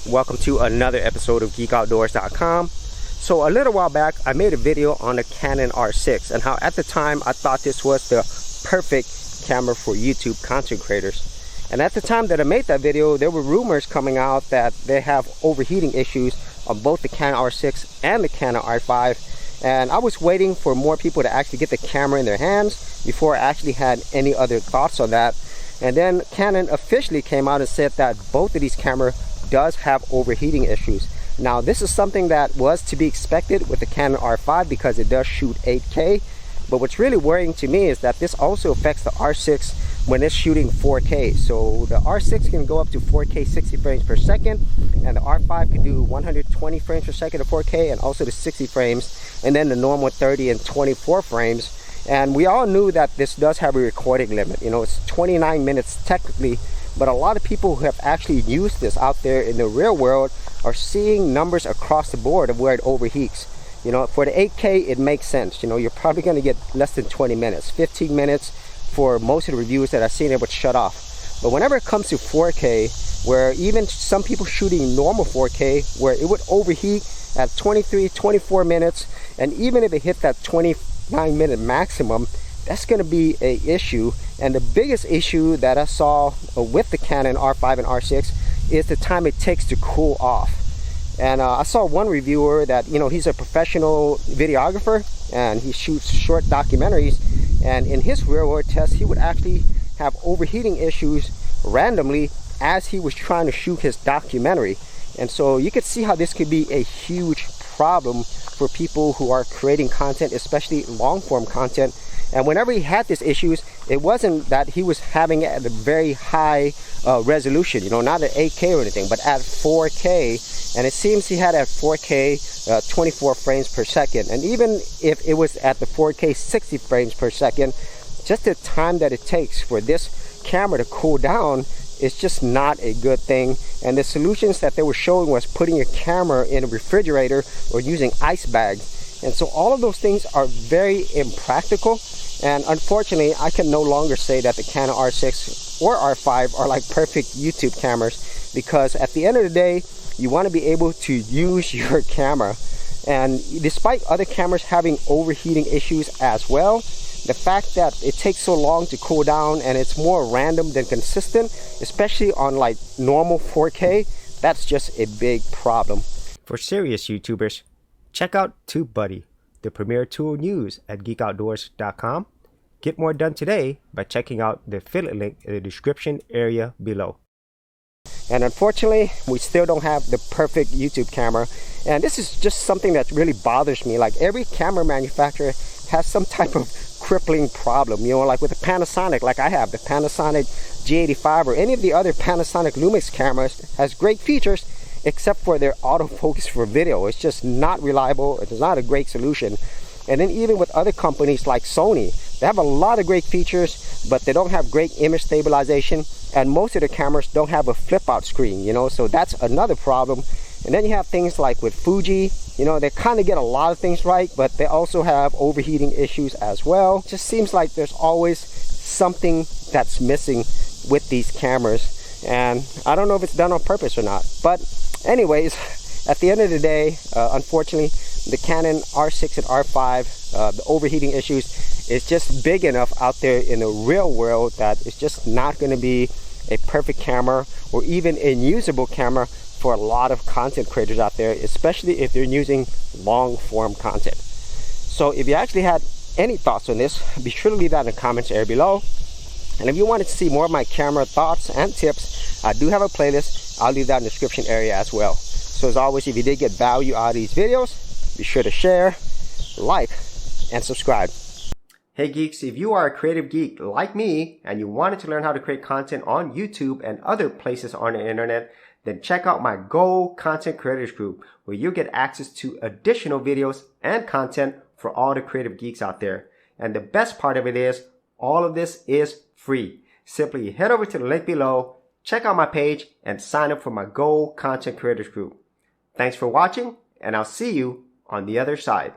Welcome to another episode of GeekOutdoors.com. So a little while back, I made a video on the Canon R6 and how at the time I thought this was the perfect camera for YouTube content creators. And at the time that I made that video, there were rumors coming out that they have overheating issues on both the Canon R6 and the Canon R5. And I was waiting for more people to actually get the camera in their hands before I actually had any other thoughts on that. And then Canon officially came out and said that both of these cameras does have overheating issues. Now this is something that was to be expected with the Canon R5 because it does shoot 8K. But what's really worrying to me is that this also affects the R6 when it's shooting 4K. So the R6 can go up to 4K 60 frames per second, and the R5 can do 120 frames per second to 4K, and also the 60 frames, and then the normal 30 and 24 frames. And we all knew that this does have a recording limit. You know, it's 29 minutes technically, but a lot of people who have actually used this out there in the real world are seeing numbers across the board of where it overheats. You know, for the 8K, it makes sense. You know, you're probably going to get less than 20 minutes, 15 minutes for most of the reviews that I've seen, it would shut off. But whenever it comes to 4K, where even some people shooting normal 4K, where it would overheat at 23, 24 minutes, and even if it hit that 29-minute maximum, that's going to be an issue. And the biggest issue that I saw with the Canon R5 and R6 is the time it takes to cool off. And I saw one reviewer that, you know, he's a professional videographer and he shoots short documentaries, and in his real world test he would actually have overheating issues randomly as he was trying to shoot his documentary. And so you could see how this could be a huge problem for people who are creating content, especially long form content. And whenever he had these issues, it wasn't that he was having it at a very high resolution, you know, not at 8K or anything, but at 4K. And it seems he had at 4K 24 frames per second. And even if it was at the 4K 60 frames per second, just the time that it takes for this camera to cool down is just not a good thing. And the solutions that they were showing was putting your camera in a refrigerator or using ice bags. And so all of those things are very impractical. And unfortunately, I can no longer say that the Canon R6 or R5 are like perfect YouTube cameras, because at the end of the day, you want to be able to use your camera. And despite other cameras having overheating issues as well, the fact that it takes so long to cool down and it's more random than consistent, especially on like normal 4K, that's just a big problem. For serious YouTubers, check out TubeBuddy, the premier tool news at GeekOutdoors.com. Get more done today by checking out the affiliate link in the description area below. And unfortunately, we still don't have the perfect YouTube camera. And this is just something that really bothers me. Like every camera manufacturer has some type of crippling problem. You know, like with the Panasonic, like I have the Panasonic G85 or any of the other Panasonic Lumix cameras, has great features, except for their autofocus for video. It's just not reliable. It's not a great solution. And then even with other companies like Sony, they have a lot of great features, but they don't have great image stabilization, and most of the cameras don't have a flip out screen, you know, so that's another problem. And then you have things like with Fuji, you know, they kind of get a lot of things right, but they also have overheating issues as well. It just seems like there's always something that's missing with these cameras, and I don't know if it's done on purpose or not. But anyways, at the end of the day, unfortunately, the Canon R6 and R5, the overheating issues is just big enough out there in the real world that it's just not going to be a perfect camera or even a usable camera for a lot of content creators out there, especially if they're using long form content. So if you actually had any thoughts on this, be sure to leave that in the comments area below. And if you wanted to see more of my camera thoughts and tips, I do have a playlist. I'll leave that in the description area as well. So as always, if you did get value out of these videos, be sure to share, like, and subscribe. Hey geeks, if you are a creative geek like me and you wanted to learn how to create content on YouTube and other places on the internet, then check out my Go Content Creators group, where you'll get access to additional videos and content for all the creative geeks out there. And the best part of it is, all of this is free. Simply head over to the link below, check out my page, and sign up for my Go Content Creators group. Thanks for watching, and I'll see you on the other side.